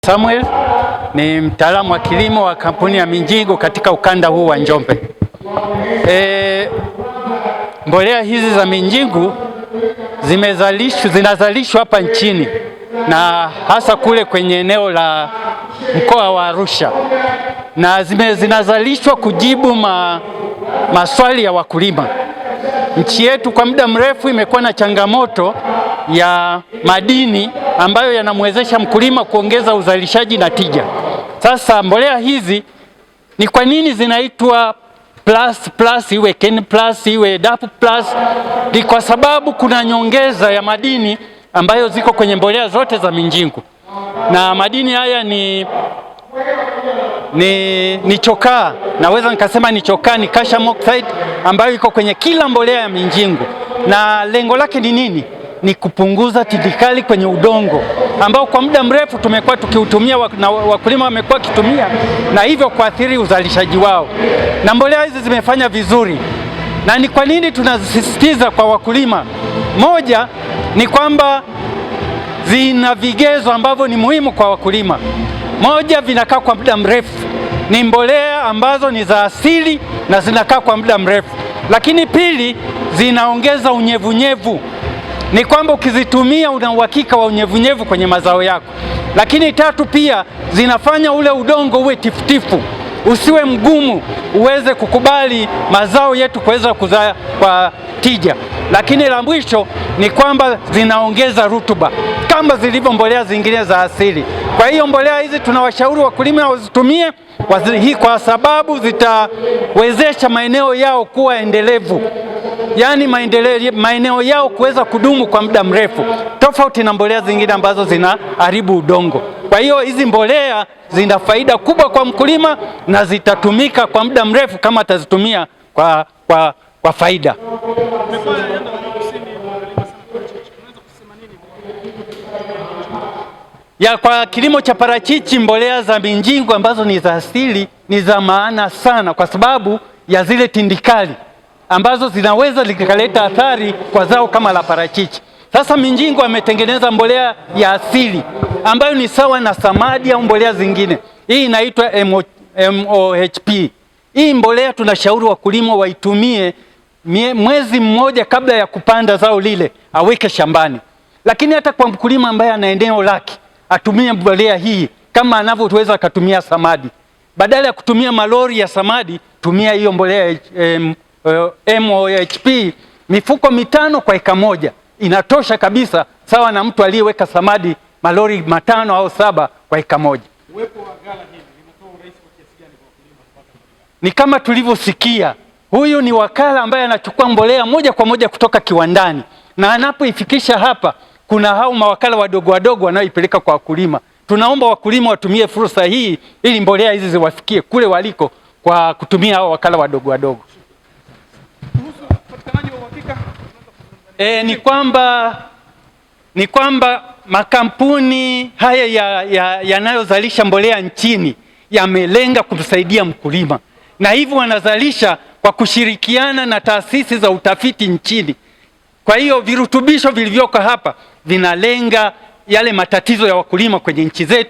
Samuel ni mtaalamu wa kilimo wa kampuni ya Minjingu katika ukanda huu wa Njombe. Mbolea hizi za Minjingu zinazalishwa hapa nchini na hasa kule kwenye eneo la mkoa wa Arusha, na zinazalishwa kujibu maswali ya wakulima. Nchi yetu kwa muda mrefu imekuwa na changamoto ya madini ambayo yanamwezesha mkulima kuongeza uzalishaji na tija. Sasa mbolea hizi ni kwa nini zinaitwa plus iwe Ken plus iwe DAP plus? Ni kwa sababu kuna nyongeza ya madini ambayo ziko kwenye mbolea zote za Minjingu, na madini haya ni chokaa, naweza nikasema ni chokaa, ni calcium oxide ambayo iko kwenye kila mbolea ya Minjingu, na lengo lake ni nini? Ni kupunguza tindikali kwenye udongo ambao kwa muda mrefu tumekuwa tukiutumia na wakulima wamekuwa kitumia, na hivyo kuathiri uzalishaji wao. Na mbolea hizi zimefanya vizuri. Na ni kwa nini tunasisitiza kwa wakulima? Moja ni kwamba zina vigezo ambavyo ni muhimu kwa wakulima. Moja, vinakaa kwa muda mrefu, ni mbolea ambazo ni za asili na zinakaa kwa muda mrefu. Lakini pili, zinaongeza unyevunyevu, ni kwamba ukizitumia una uhakika wa unyevunyevu kwenye mazao yako. Lakini tatu, pia zinafanya ule udongo uwe tifutifu, usiwe mgumu, uweze kukubali mazao yetu kuweza kuzaa kwa tija. Lakini la mwisho ni kwamba zinaongeza rutuba kama zilivyo mbolea zingine za asili. Kwa hiyo mbolea hizi tunawashauri wakulima wazitumie kwa sababu zitawezesha maeneo yao kuwa endelevu, yaani maeneo yao kuweza kudumu kwa muda mrefu, tofauti na mbolea zingine ambazo zinaharibu udongo. Kwa hiyo hizi mbolea zina faida kubwa kwa mkulima na zitatumika kwa muda mrefu kama atazitumia kwa faida. Kwa kilimo cha parachichi, mbolea za Minjingu ambazo ni za asili ni za maana sana kwa sababu ya zile tindikali ambazo zinaweza zikaleta athari kwa zao kama la parachichi. Sasa Minjingu ametengeneza mbolea ya asili ambayo ni sawa na samadi au mbolea zingine. Hii inaitwa MOHP. Hii mbolea tunashauri wakulima waitumie mwezi mmoja kabla ya kupanda zao lile, aweke shambani. Lakini hata kwa mkulima ambaye ana eneo lake, atumie mbolea hii kama anavyoweza akatumia samadi. Badala ya kutumia malori ya samadi, tumia hiyo mbolea MOHP, mifuko 5 kwa eka moja. Inatosha kabisa, sawa na mtu aliyeweka samadi malori 5 au 7 kwa eka moja. Uwepo wa ghala hili linatoa urahisi kwa kiasi gani kwa wakulima kupata mbolea? Ni kama tulivyosikia, huyu ni wakala ambaye anachukua mbolea moja kwa moja kutoka kiwandani, na anapoifikisha hapa kuna hao mawakala wadogo wadogo wanaoipeleka kwa wakulima. Tunaomba wakulima watumie fursa hii ili mbolea hizi ziwafikie kule waliko kwa kutumia hao wakala wadogo wadogo. Ni kwamba makampuni haya yanayozalisha mbolea nchini yamelenga kumsaidia mkulima, na hivyo wanazalisha kwa kushirikiana na taasisi za utafiti nchini. Kwa hiyo virutubisho vilivyoko hapa vinalenga yale matatizo ya wakulima kwenye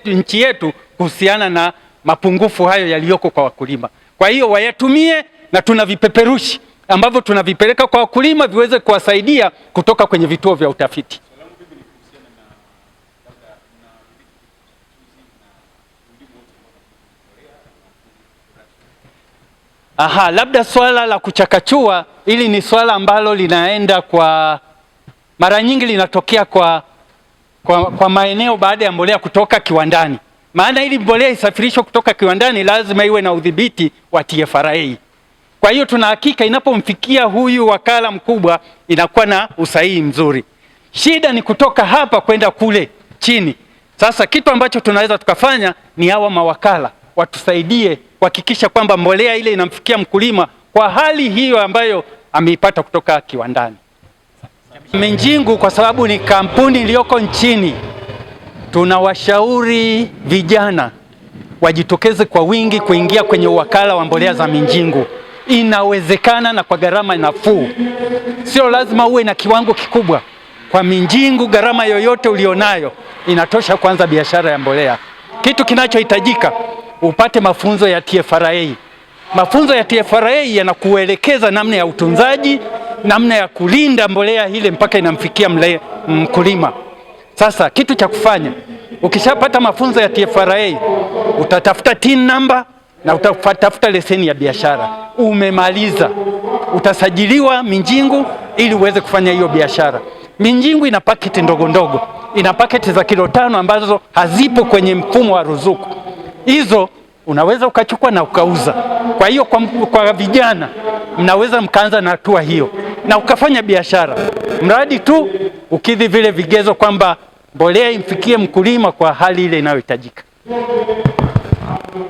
nchi yetu kuhusiana na mapungufu hayo yaliyoko kwa wakulima. Kwa hiyo wayatumie, na tuna vipeperushi ambavyo tunavipeleka kwa wakulima viweze kuwasaidia kutoka kwenye vituo vya utafiti. Labda swala la kuchakachua, ili ni swala ambalo linaenda mara nyingi linatokea kwa maeneo baada ya mbolea kutoka kiwandani. Maana ili mbolea isafirishwe kutoka kiwandani lazima iwe na udhibiti wa TFRA. Kwa hiyo tuna hakika inapomfikia huyu wakala mkubwa inakuwa na usahihi mzuri. Shida ni kutoka hapa kwenda kule chini. Sasa kitu ambacho tunaweza tukafanya ni hawa mawakala watusaidie kuhakikisha kwamba mbolea ile inamfikia mkulima kwa hali hiyo ambayo ameipata kutoka kiwandani. Minjingu kwa sababu ni kampuni iliyoko nchini, tunawashauri vijana wajitokeze kwa wingi kuingia kwenye uwakala wa mbolea za Minjingu. Inawezekana na kwa gharama nafuu. Sio lazima uwe na kiwango kikubwa. Kwa Minjingu gharama yoyote ulionayo inatosha kuanza biashara ya mbolea. Kitu kinachohitajika upate mafunzo ya TFRA. Mafunzo ya TFRA yanakuelekeza namna ya utunzaji, namna ya kulinda mbolea ile mpaka inamfikia mkulima. Sasa kitu cha kufanya, ukishapata mafunzo ya TFRA, utatafuta TIN number na utatafuta leseni ya biashara. Umemaliza, utasajiliwa Minjingu ili uweze kufanya hiyo biashara. Minjingu ina paketi ndogo ndogo, ina paketi za kilo 5 ambazo hazipo kwenye mfumo wa ruzuku. Hizo unaweza ukachukua na ukauza. Kwa hiyo kwa vijana mnaweza mkaanza na hatua hiyo na ukafanya biashara, mradi tu ukidhi vile vigezo kwamba mbolea imfikie mkulima kwa hali ile inayohitajika.